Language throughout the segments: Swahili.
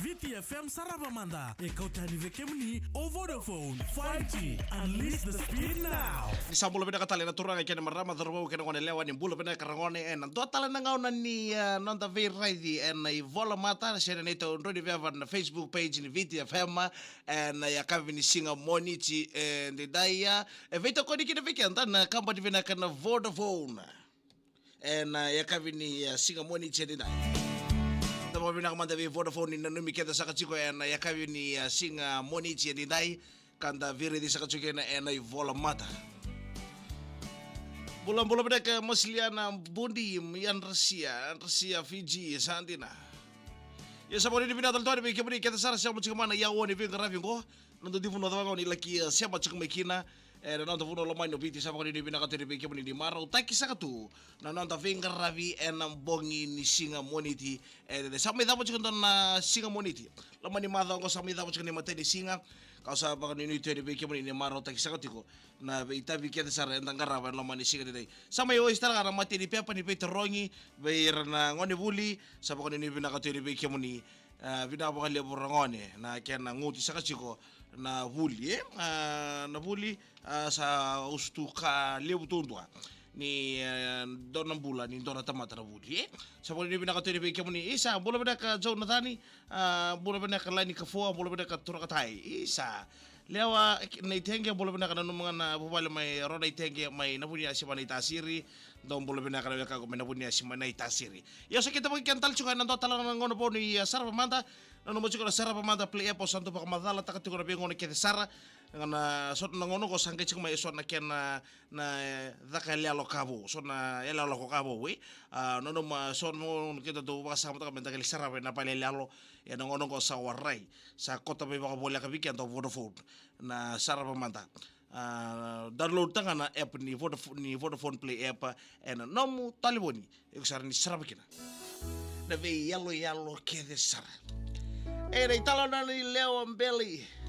VTFM Sarabamanda. Ikautani vekemni o Vodafone 5G. Unleash the speed now. Ni sambulo bina katali na turanga kene marama dharbo kene ngone lewa ni bulo bina karangone en dotala na ngauna ni nonda ve raidi en i vola mata share neto ndodi veva na Facebook page ni VTFM en ya kavini singa moniti en de daya veto kodi kine vekenda na kamba divina kana Vodafone en ya kavini singa moniti de daya. Tama bina kamanda ve Vodafone na numi keda sakachiko en ya kavini singa moniti de daya kanda vire di sakachiko na en i vola mata. Bulan-bulan mereka masliana bundi yan Rusia Fiji Sandina. Ya sabar ini bina talto ni kebri kita sar siapa cik mana ya woni ving ravi ko nanti di funo tawango ni laki siapa cik mekina nanti funo lomai no biti sabar ini bina kateri be kebri di marau taki sakatu nanti ving ravi enam bongi ni singa moniti sampai tahu cik na singa moniti lama ni madha ko sampai tahu cik ni mate di singa kau sabar ini tu be kebri ni marau taki sakatu ko na ita bi kita sar entang garavan lama ni singa di sama yo istar gara mate di pepa ni peter rongi be na ngone buli sabar ini bina kateri be kebri vina bakali borangone na kena nguti sakachiko na vuli na vuli sa ustuka lebutundwa ni dona bula ni dona tamata na vuli sa poli ni binakatiri be kemuni isa bola beda ka Jonathan bola beda ka lani ka foa bola beda ka turakatai isa lewa na itenge bola beda ka nanu mga bubale may roda itenge may nabunya si manay tasiri don bola beda ka ka nabunya si manay tasiri yo sa kita pagkantal chuka nanto talang ngono po ni Sarabamanda nanu mo chuka Sarabamanda play po santo pa kamadala takati ko na bingon kete Sara ngana sot nangono ko sangke chik may sot na ken na dakalalo kabo sot na elalo ko kabo we nanu ma sot mo kita do baka sama ka mentakali Sarabe na palelalo ya nangono ko sa waray sa kota may baka bola ka bikin to Vodafone na Sarabamanda download tanga na app ni Vodafone Play app en nomu taliboni ikusara ni Sarabakina na ve yalo kede Sara era italo na ni Leo Mbeli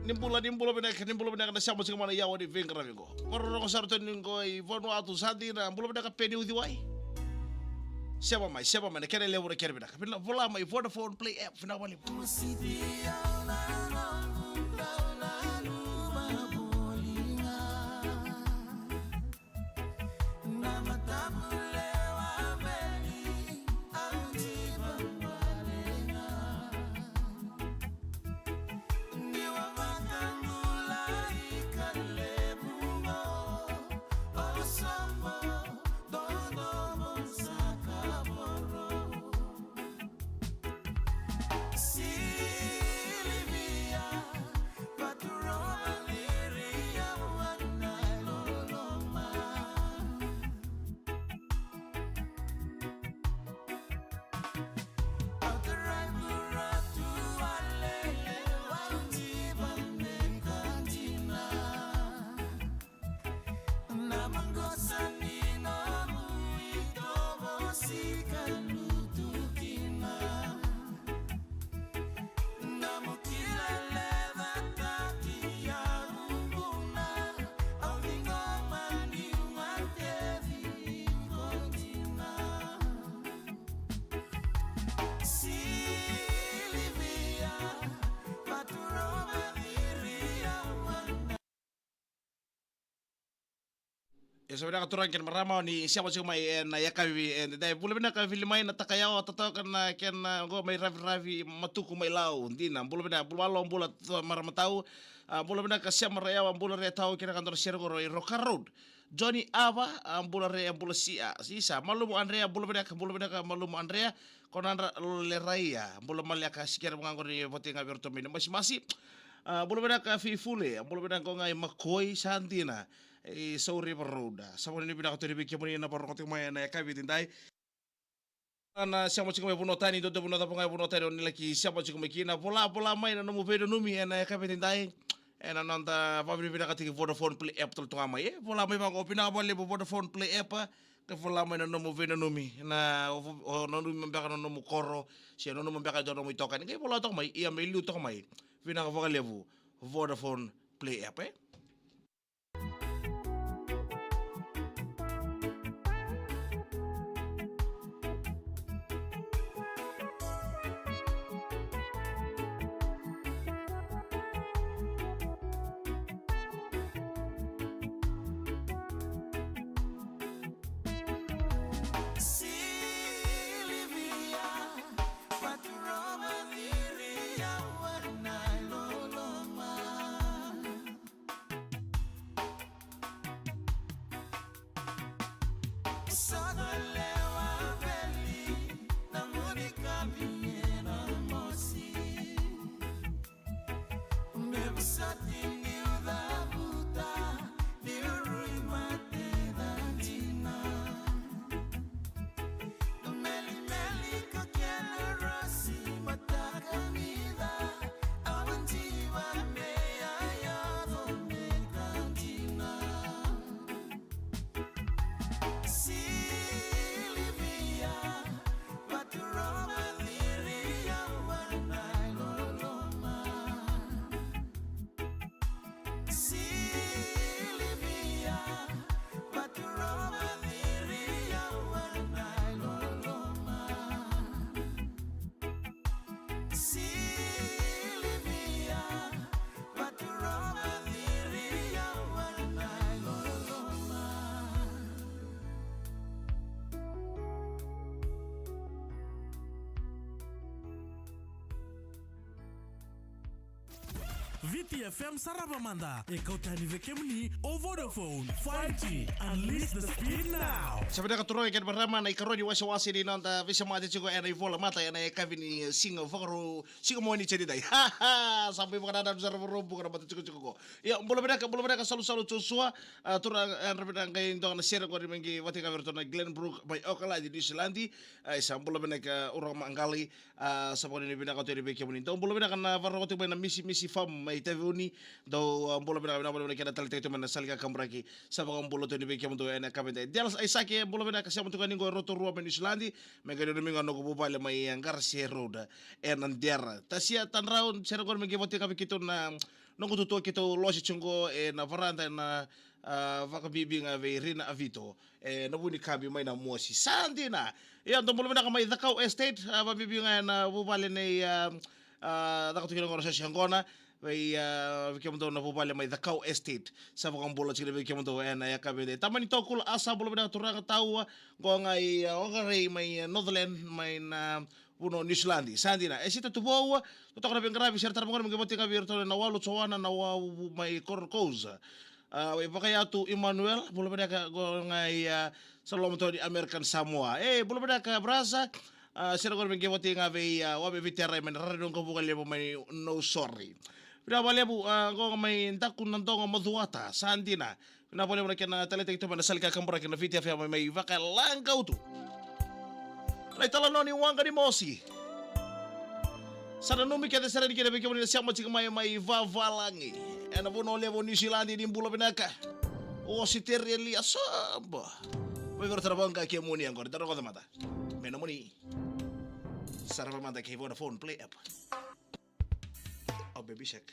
nimbula benak na siamo sigmana yawa di vengra vengo kororo ko sarto ningo I vono atu sadi na nimbula benak peni udiwai siapa mai kene lewo na kene benak vola mai Vodafone Play app fina wali ya sabi ka turang ken marama ni siapa cuma na yakawi dai bula bina ka filmai na takayaw tataw na ken go may ravi matuku may law ndina bula bina bulalo bula marama tao bula bina ka siya marayaw bula re tao kina kantor sirgo Roka Road Johnny Ava bula re bula sia sisa malumu Andrea bula bina ka malumu Andrea konandra le raya bula malya ka sikir mangangor ni botinga berto min masih bula bina ka fifule bula bina ko ngai makoy santina sorry peroda sama ini bina kateri bikin muni na parokoti mai na yakabi tindai na siapa cik mai punotani do punota pangai punotani on lagi siapa cik mai kina pola mai na nomu pedo numi na yakabi tindai na nanta pabri bina kateri Vodafone Play app tul tunga mai pola mai bang opina bale Vodafone Play app ke pola mai na nomu pedo numi na nonu membaka nomu koro si nonu membaka do nomu tokan ke pola tok mai ia mai lu tok mai bina ka vokalevu Vodafone Play app VTFM Sarabamanda. Ikautani vekemni over the phone. 5G. Unleash the speed now. Sabi na katuroy kan barama na ikaroni wasi di nanta visa mati chigo ena ivola mata ena kavini singa fakaro singa mo ni chedidai. Ha ha. Sampai makana dan zara rombo kana mata chigo ko. Ya bola beda salu tusua tura rabeda ngai ndo na share ko mengi wati ka vertona Glenbrook by Okala di New Zealand. Sam bola beda ka urang mangali saponi ni beda ka tori beke muni. Ndo bola beda kana varro ko bena misi fam mai tevuni do bola beda kena tal teto mana salga kambraki sabang bola to ni beke mun to ena kabende. Delas ai sake bola beda ka samu to kan ngo roto ruwa New Zealand. Mega do minga no go bale mai Garcia Road enan der. Tasia tan raun sero ko mengi wati ka bikito na nongo tuto kito losi chungo na varanda na vakabibi nga ve Rina Avito na buni kabi mai na mosi sandina ya ndo bola beda ka mai Dhakau Estate vabibi nga na bubale nei dako tukino ngoro sa Shangona vai vikemo na bubale mai Dhakau Estate sa vakang bola chile vikemo to ena ya kabede tamani tokul asa bola beda turanga tawa go ngai ogare mai Northland mai na uno New Zealand sandina esita tu boa to tokona bengravi serta mo ngi botika virtual na walu chowana na wa mai Corcosa we pakaya tu Emmanuel bola beda ka go ngai salom to di American Samoa bola beda ka brasa sira ko bengi botika ve wa be vitera men radon ko bugale mai no sorry pina bale bu go mai takun nandong maduata sandina pina bale mo kena talete to mana salka kambra kena vitia fa mai vakalanga utu lai tala noni wanga di mosi sada numi kete sara di kene beke moni siamo chika mai vavalangi ena bono levo New Zealand di mbulo benaka o sitereli asamba we ver trabanga ke moni angor daro ko mata meno moni sara manda ke Vodafone play app oh baby shack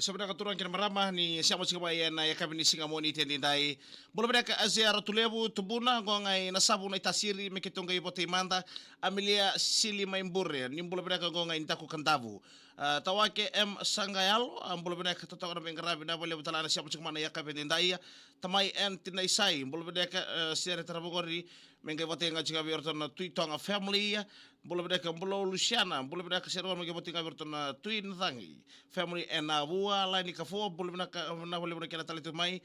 sebenarnya katuran kena marama ni siamo sika mai na ya kabini singa moni tendi dai bolo beda azia ratulebu tubuna ngo ngai nasabu na itasiri mekitonga ipote manda amilia sili mai mbure ni bolo beda ngo ngai ntaku kantavu tawake sangayalo bolo beda totoka na bengarabi na bole butala na siamo sika mana ya kabini dai tamai en tinai sai bolo beda sere tarabogori mengai vote nga chika virto na tuitonga family bolo beda bolo Luciana bolo beda sere mengai vote nga virto na tuin thangi family en avua la ni kafo bolo beda na bolo beda kena talitu mai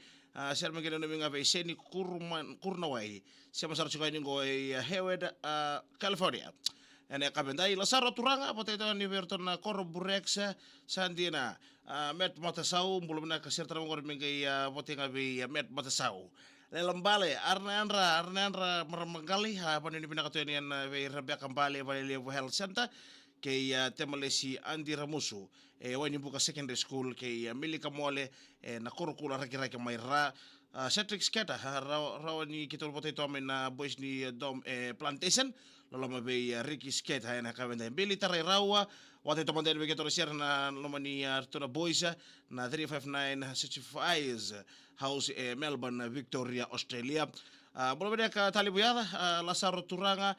sere mengai no menga ve seni kurnawai siapa sar chika ni go Hewed California ene kabendai la saro turanga pote to ni virto na Corburex Sandina met matasau bolo beda ka sere tarabogori mengai vote nga ve met matasau lembale Arnandra maramangali apa ni pinaka tu ni ve Rebecca Mbale va Levo Health Center ke temalesi Andi Ramusu wani buka secondary school ke milika mole na kurukula raki mai ra Cedric Sketa rawani kita pote to na boys ni dom plantation loloma be Ricky Sketa na kavenda military rawa wate to mandel be to share na lomani Artuna boys na 359 65 house Melbourne Victoria Australia bolo beda ka talibuyada Lasaro Turanga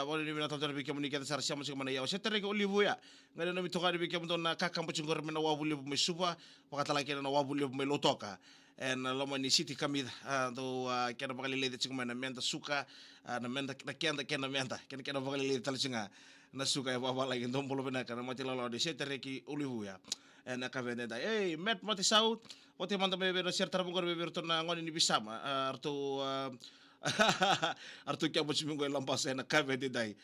wani ni natal terbi kemuni kita sar siamo sik mana ya setere ko olivuya ngada no mitoka bi kemton na kakam pucungor mena wabuli me supa pakatala kena na wabuli me lotoka en lomani city kamida do kena bakali lede sik mana menta suka na menta na kena menta kena bakali lede talsinga na suka ya baba lagi ndom bolo beda kana mati lalo de setere ki olivuya en akavende da met mati saut Ote manda me ver ser tarabungor me ver na ngoni ni bisama artu kya bochi mingo lampas na kave de dai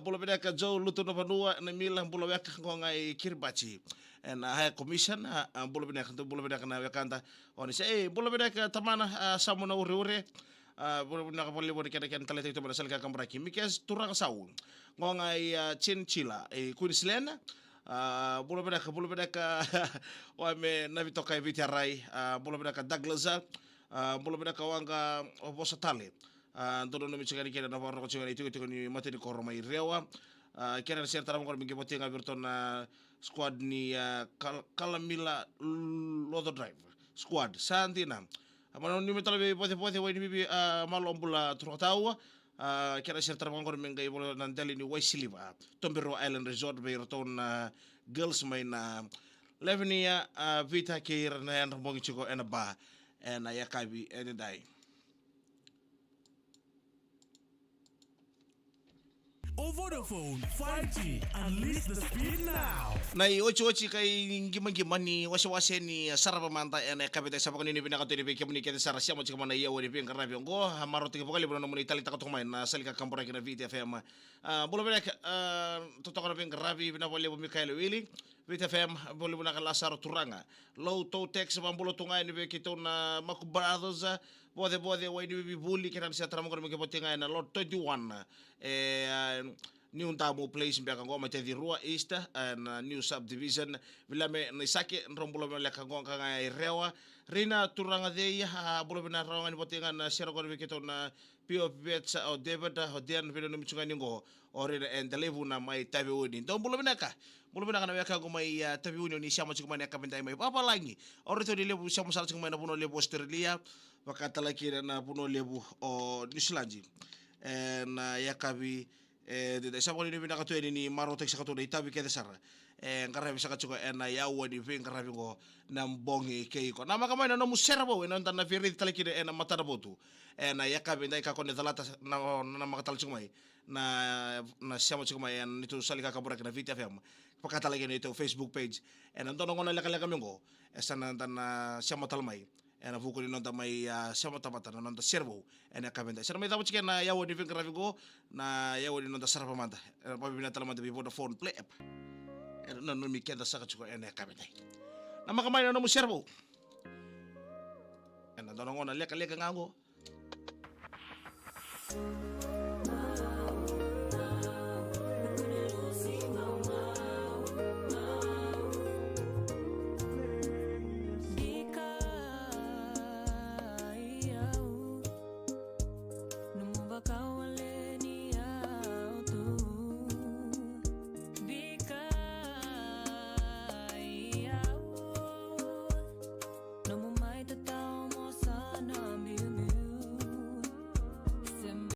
bolo beda ka jo luto no vanua na milang bolo wek ngai kirbachi en ha commission bolo beda na wekanta oni se bolo beda ka tamana samuna ure bolo beda ka bolo beda ka tale to bada salka kambraki mikes turang saun ngai chinchila Queensland bolo beda ka wa me navi toka eviti rai bolo beda ka Douglas bolo beda ka wanga Bosatale ndono no michigani kena na warno chigani itu ni mate ni koroma irewa kena ser taram kor mingi botinga virton na squad ni Kalamila Lodo Drive squad Santina amano ni metale bote wa ni bibi malombula trotawa kena ser taram kor mingi bolo nandeli ni Waisiliva Tombero Island Resort virton girls main Levenia Vita Kir na yan mbongi chiko ena ba ena yakabi ena dai Over the phone, 5G, unleash the speed now. na ochi kay gimang ni wasi ni sarap manta ena yakabi dai sabak ni pinaka to ni kemuni kete sara siamo chika mana iya wani pinka rabi ngo hamaro tika pokali bono muni tali taka tumain na salika kampora kina Vita FM bolo beda totoka na pinka rabi bina bole Mikael Willing Vita FM bolo bina ka Lasaro Turanga low to text bambulo tungai ni kito na makubarados bode wa ni bibuli kina sa tramo ko mi kepotinga na lot 21 New Tamo Place mbeka ngoma te Rua East and new subdivision vilame nisake rombulo mele kango kanga rewa rina turanga de bulo bina ronga ni botinga na sero ko kito na pio betsa o David hodian vile no michunga ningo ore and levu na mai tabi uni ndo bulo bina na weka ko mai tabi uni ni siamo chuma na kapenda mai papa langi ore to levu siamo sala chuma na puno levu Australia wakatala kira na puno levu o New Zealand na yakabi de saboni ni binaka to ni maro tek sakato de tabi ke desara ngara bisa kacuko ena ya woni ving ngara bingo nambongi keiko na makamai no muserbo ena na veri taliki de ena matara botu ena yakabi ndai ka kone talata na makatal chumai na siamo chumai en itu salika kabura na Vita FM pakata lagi itu Facebook page ena ndono ngona leka mingo esana na siamo talmai ena vuko ni nonta mai siamo tamata na nonta servo ena kabenda servo mai tabu chiken na yawo ni ving ravigo na yawo ni nonta sarapa manda pabina talamanda bi Vodafone Play app ena no mi kenda saka chuko ena kabenda na makamai no mu servo ena ndono ngona leka ngango